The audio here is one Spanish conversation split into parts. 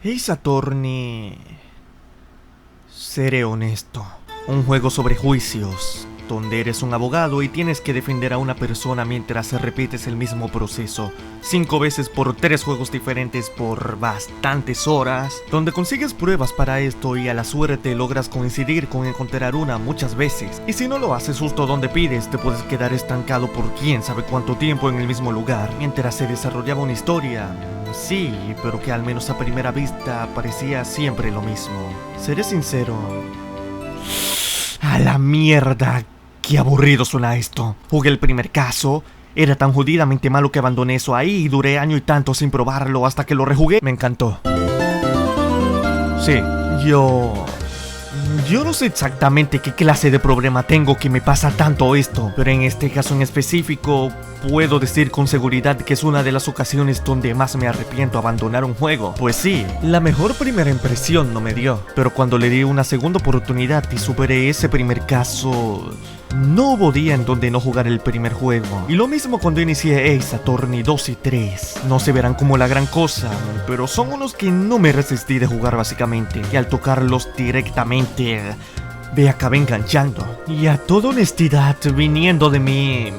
Ace Attorney... Seré honesto. Un juego sobre juicios, donde eres un abogado y tienes que defender a una persona mientras repites el mismo proceso 5 veces por 3 juegos diferentes por bastantes horas, donde consigues pruebas para esto y a la suerte logras coincidir con encontrar una muchas veces, y si no lo haces justo donde pides, te puedes quedar estancado por quién sabe cuánto tiempo en el mismo lugar, mientras se desarrollaba una historia. Sí, pero que al menos a primera vista parecía siempre lo mismo. Seré sincero... ¡A la mierda! ¡Qué aburrido suena esto! Jugué el primer caso, era tan jodidamente malo que abandoné eso ahí y duré año y tanto sin probarlo hasta que lo rejugué. Me encantó. Sí, yo no sé exactamente qué clase de problema tengo que me pasa tanto esto, pero en este caso en específico puedo decir con seguridad que es una de las ocasiones donde más me arrepiento abandonar un juego. Pues sí, la mejor primera impresión no me dio, pero cuando le di una segunda oportunidad y superé ese primer caso... No hubo día en donde no jugar el primer juego. Y lo mismo cuando inicié Ace Attorney 2 y 3. No se verán como la gran cosa, pero son unos que no me resistí de jugar básicamente. Y al tocarlos directamente, me acabé enganchando. Y a toda honestidad, viniendo de mí...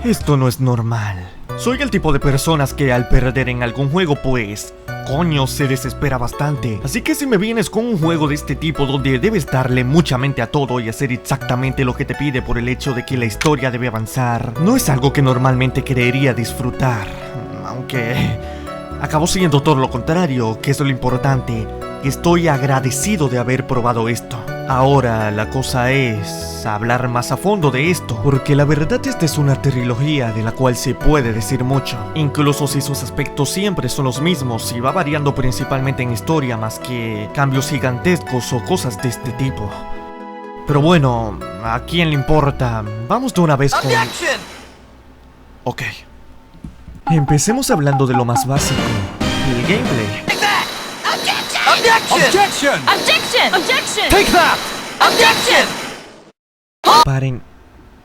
Esto no es normal. Soy el tipo de personas que al perder en algún juego, pues... coño, se desespera bastante. Así que si me vienes con un juego de este tipo donde debes darle mucha mente a todo y hacer exactamente lo que te pide por el hecho de que la historia debe avanzar, no es algo que normalmente creería disfrutar. Aunque... acabó siendo todo lo contrario, que es lo importante. Estoy agradecido de haber probado esto. Ahora la cosa es hablar más a fondo de esto, porque la verdad esta es una trilogía de la cual se puede decir mucho, incluso si sus aspectos siempre son los mismos y va variando principalmente en historia más que cambios gigantescos o cosas de este tipo. Pero bueno, ¿a quién le importa? Vamos de una vez con... Ok. Empecemos hablando de lo más básico, el gameplay. Objection! Objection! Objection! Take that! Objection!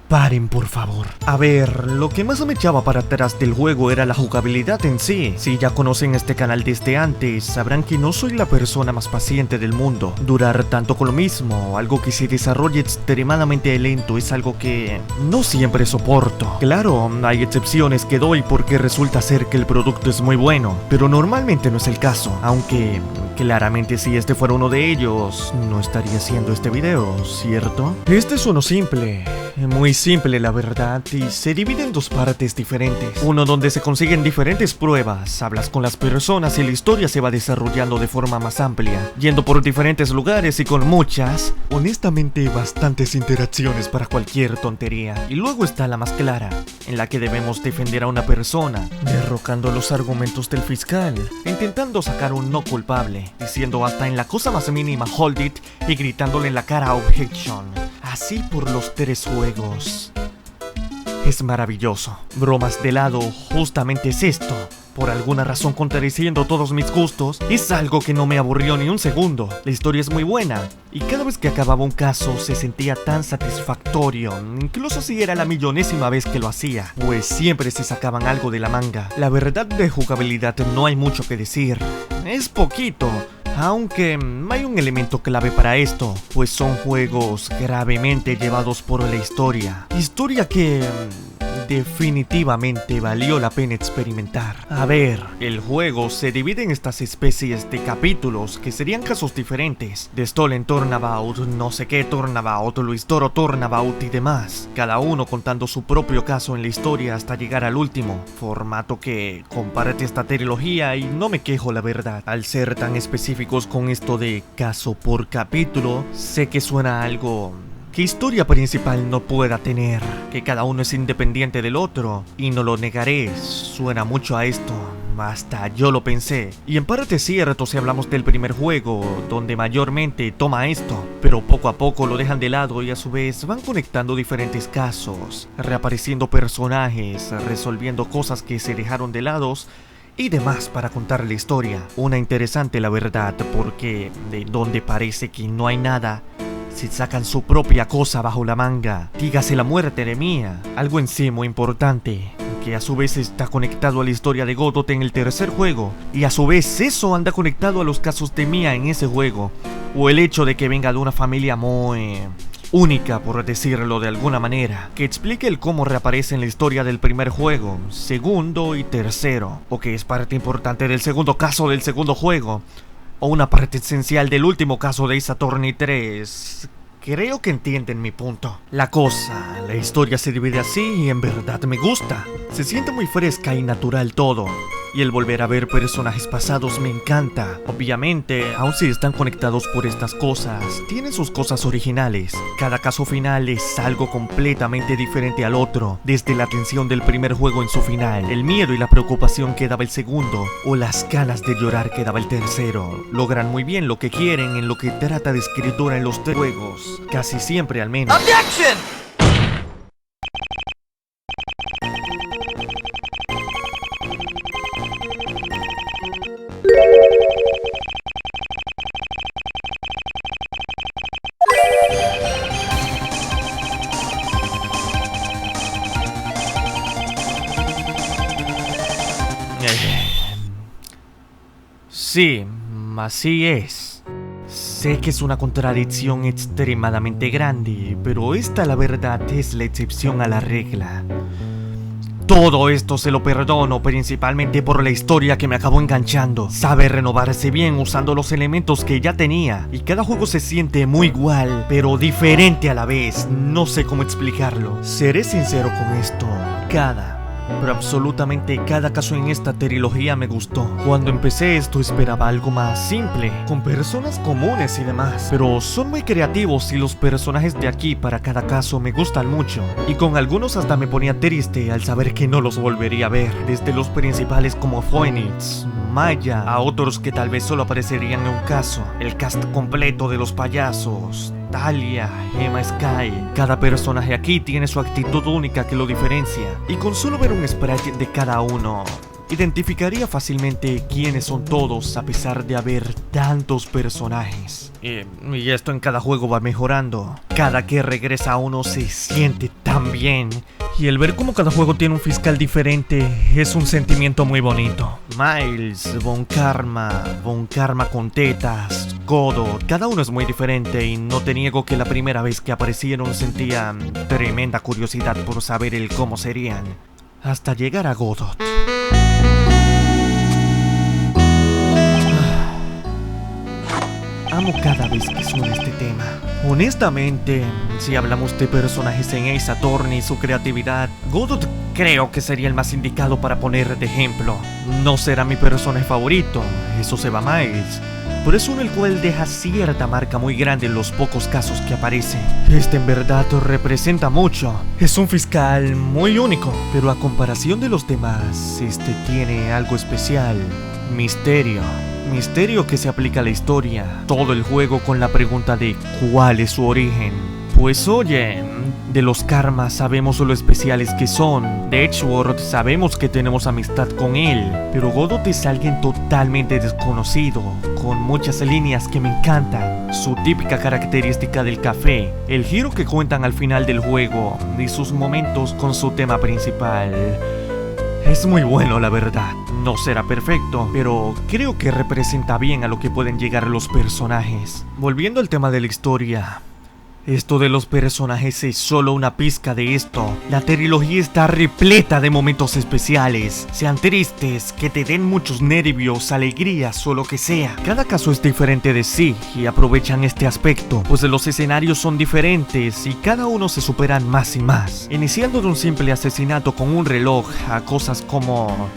Paren por favor. A ver, lo que más me echaba para atrás del juego era la jugabilidad en sí. Si ya conocen este canal desde antes, sabrán que no soy la persona más paciente del mundo. Durar tanto con lo mismo, algo que se desarrolle extremadamente lento, es algo que no siempre soporto. Claro, hay excepciones que doy porque resulta ser que el producto es muy bueno, pero normalmente no es el caso. Aunque, claramente si este fuera uno de ellos, no estaría haciendo este video, ¿cierto? Este es uno simple. Muy simple la verdad, y se divide en 2 partes diferentes. Uno donde se consiguen diferentes pruebas, hablas con las personas y la historia se va desarrollando de forma más amplia, yendo por diferentes lugares y con muchas, honestamente bastantes interacciones para cualquier tontería. Y luego está la más clara, en la que debemos defender a una persona, derrocando los argumentos del fiscal, intentando sacar un no culpable, diciendo hasta en la cosa más mínima hold it y gritándole en la cara objection. Así por los 3 juegos. Es maravilloso. Bromas de lado, justamente es esto. Por alguna razón contradiciendo todos mis gustos, es algo que no me aburrió ni un segundo. La historia es muy buena, y cada vez que acababa un caso se sentía tan satisfactorio, incluso si era la millonésima vez que lo hacía, pues siempre se sacaban algo de la manga. La verdad de jugabilidad no hay mucho que decir. Es poquito. Aunque hay un elemento clave para esto, pues son juegos gravemente llevados por la historia. Historia que definitivamente valió la pena experimentar. A ver, el juego se divide en estas especies de capítulos que serían casos diferentes. The Stolen Turnabout, no sé qué Turnabout, Luis Toro Turnabout y demás. Cada uno contando su propio caso en la historia hasta llegar al último. Formato que comparte esta trilogía y no me quejo la verdad. Al ser tan específicos con esto de caso por capítulo, sé que suena algo... que historia principal no pueda tener, que cada uno es independiente del otro, y no lo negaré, suena mucho a esto, hasta yo lo pensé, y en parte es cierto si hablamos del primer juego, donde mayormente toma esto, pero poco a poco lo dejan de lado y a su vez van conectando diferentes casos, reapareciendo personajes, resolviendo cosas que se dejaron de lados, y demás para contar la historia. Una interesante la verdad, porque de donde parece que no hay nada, se sacan su propia cosa bajo la manga. Dígase la muerte de Mia. Algo en sí muy importante. que a su vez está conectado a la historia de Godot en el tercer juego, y a su vez eso anda conectado a los casos de Mia en ese juego, o el hecho de que venga de una familia muy única, por decirlo de alguna manera, que explique el cómo reaparece en la historia del primer juego, segundo y tercero, o que es parte importante del segundo caso del segundo juego, o una parte esencial del último caso de Ace Attorney 3. Creo que entienden mi punto. La historia se divide así y en verdad me gusta. Se siente muy fresca y natural todo. Y el volver a ver personajes pasados me encanta. Obviamente, aun si están conectados por estas cosas, tienen sus cosas originales. Cada caso final es algo completamente diferente al otro. Desde la tensión del primer juego en su final, el miedo y la preocupación que daba el segundo, o las ganas de llorar que daba el tercero. Logran muy bien lo que quieren en lo que trata de escritura en los tres juegos. Casi siempre al menos. Objection! Sí, así es. Sé que es una contradicción extremadamente grande, pero esta la verdad es la excepción a la regla. Todo esto se lo perdono principalmente por la historia que me acabó enganchando. Sabe renovarse bien usando los elementos que ya tenía, y cada juego se siente muy igual, pero diferente a la vez. No sé cómo explicarlo. Seré sincero con esto, pero absolutamente cada caso en esta trilogía me gustó. Cuando empecé esto esperaba algo más simple, con personas comunes y demás, pero son muy creativos y los personajes de aquí para cada caso me gustan mucho, y con algunos hasta me ponía triste al saber que no los volvería a ver, desde los principales como Phoenix, Maya, a otros que tal vez solo aparecerían en un caso, el cast completo de los payasos, Talia, Emma Sky. Cada personaje aquí tiene su actitud única que lo diferencia, y con solo ver un sprite de cada uno, identificaría fácilmente quiénes son todos a pesar de haber tantos personajes. Y esto en cada juego va mejorando. Cada que regresa uno se siente tan bien. Y el ver cómo cada juego tiene un fiscal diferente es un sentimiento muy bonito. Miles, Von Karma con tetas, Godot, cada uno es muy diferente, y no te niego que la primera vez que aparecieron sentía tremenda curiosidad por saber el cómo serían, hasta llegar a Godot. Amo cada vez que suena este tema. Honestamente, si hablamos de personajes en Ace Attorney y su creatividad, Godot creo que sería el más indicado para poner de ejemplo. No será mi personaje favorito, eso se va a Miles, pero es uno el cual deja cierta marca muy grande en los pocos casos que aparece. Este en verdad representa mucho. Es un fiscal muy único, pero a comparación de los demás, este tiene algo especial. Misterio que se aplica a la historia, todo el juego con la pregunta de ¿cuál es su origen? Pues oye, de los Karma sabemos lo especiales que son, de Edgeworth sabemos que tenemos amistad con él, pero Godot es alguien totalmente desconocido, con muchas líneas que me encantan, su típica característica del café, el giro que cuentan al final del juego, y sus momentos con su tema principal. Es muy bueno, la verdad. No será perfecto, pero creo que representa bien a lo que pueden llegar los personajes. Volviendo al tema de la historia, esto de los personajes es solo una pizca de esto. La trilogía está repleta de momentos especiales, sean tristes, que te den muchos nervios, alegrías o lo que sea. Cada caso es diferente de sí y aprovechan este aspecto, pues los escenarios son diferentes y cada uno se superan más y más. Iniciando de un simple asesinato con un reloj a cosas como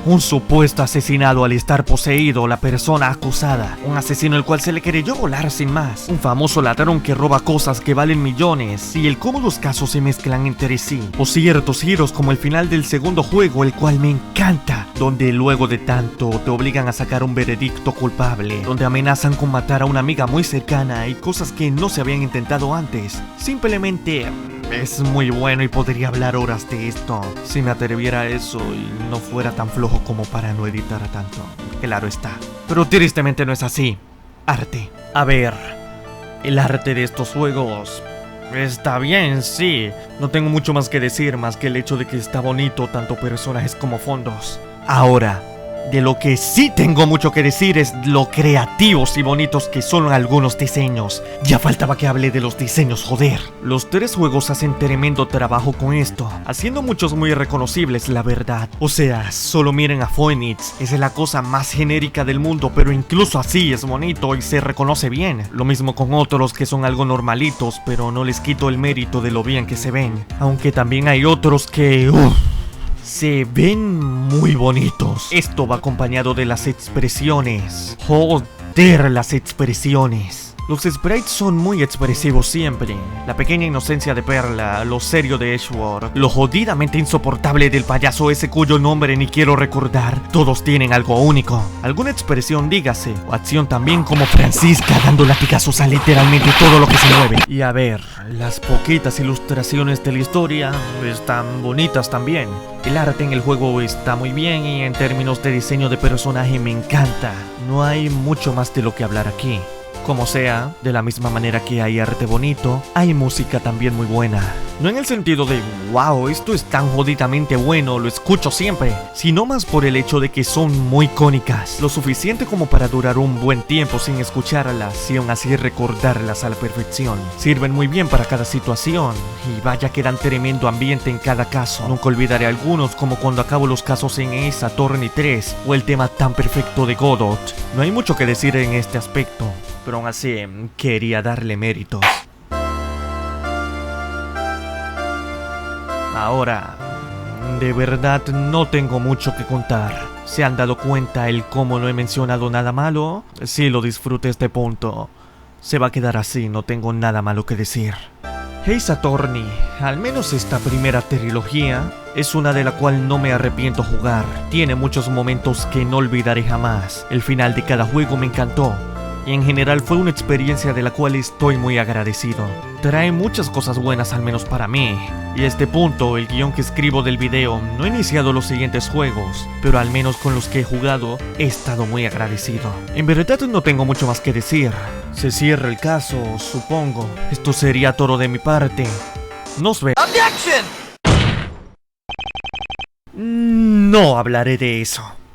un supuesto asesinado al estar poseído la persona acusada, un asesino el cual se le creyó volar sin más, un famoso ladrón que roba cosas que valen millones, y el cómo los casos se mezclan entre sí, o ciertos giros como el final del segundo juego, el cual me encanta, donde luego de tanto te obligan a sacar un veredicto culpable, donde amenazan con matar a una amiga muy cercana y cosas que no se habían intentado antes. Simplemente es muy bueno y podría hablar horas de esto si me atreviera a eso y no fuera tan flojo como para no editar tanto. Claro está. Pero tristemente no es así. Arte. A ver, el arte de estos juegos Está bien, sí. No tengo mucho más que decir, más que el hecho de que está bonito tanto personajes como fondos. Ahora, de lo que sí tengo mucho que decir es lo creativos y bonitos que son algunos diseños. Ya faltaba que hable de los diseños, joder. Los 3 juegos hacen tremendo trabajo con esto, haciendo muchos muy reconocibles, la verdad. O sea, solo miren a Phoenix, es la cosa más genérica del mundo, pero incluso así es bonito y se reconoce bien. Lo mismo con otros que son algo normalitos, pero no les quito el mérito de lo bien que se ven. Aunque también hay otros que... se ven muy bonitos. Esto va acompañado de las expresiones. Joder, las expresiones. Los sprites son muy expresivos siempre. La pequeña inocencia de Perla, lo serio de Edgeworth, lo jodidamente insoportable del payaso ese cuyo nombre ni quiero recordar. Todos tienen algo único. Alguna expresión, dígase, o acción también, como Francisca dando latigazos a literalmente todo lo que se mueve. Y a ver, las poquitas ilustraciones de la historia están bonitas también. El arte en el juego está muy bien y en términos de diseño de personaje me encanta. No hay mucho más de lo que hablar aquí. Como sea, de la misma manera que hay arte bonito, hay música también muy buena. No en el sentido de, wow, esto es tan jodidamente bueno, lo escucho siempre, sino más por el hecho de que son muy icónicas, lo suficiente como para durar un buen tiempo sin escucharlas y aún así recordarlas a la perfección. Sirven muy bien para cada situación, y vaya que dan tremendo ambiente en cada caso. Nunca olvidaré algunos, como cuando acabo los casos en Ace Attorney 3, o el tema tan perfecto de Godot. No hay mucho que decir en este aspecto, pero aún así quería darle méritos. Ahora, de verdad no tengo mucho que contar. ¿Se han dado cuenta el cómo no he mencionado nada malo? Sí, lo disfruté este punto. Se va a quedar así, no tengo nada malo que decir. Ace Attorney, al menos esta primera trilogía, es una de la cual no me arrepiento jugar. Tiene muchos momentos que no olvidaré jamás. El final de cada juego me encantó. Y en general fue una experiencia de la cual estoy muy agradecido. Trae muchas cosas buenas, al menos para mí. Y a este punto, el guión que escribo del video, no he iniciado los siguientes juegos, pero al menos con los que he jugado, he estado muy agradecido. En verdad no tengo mucho más que decir. Se cierra el caso, supongo. Esto sería todo de mi parte. Nos vemos. Objection! No hablaré de eso.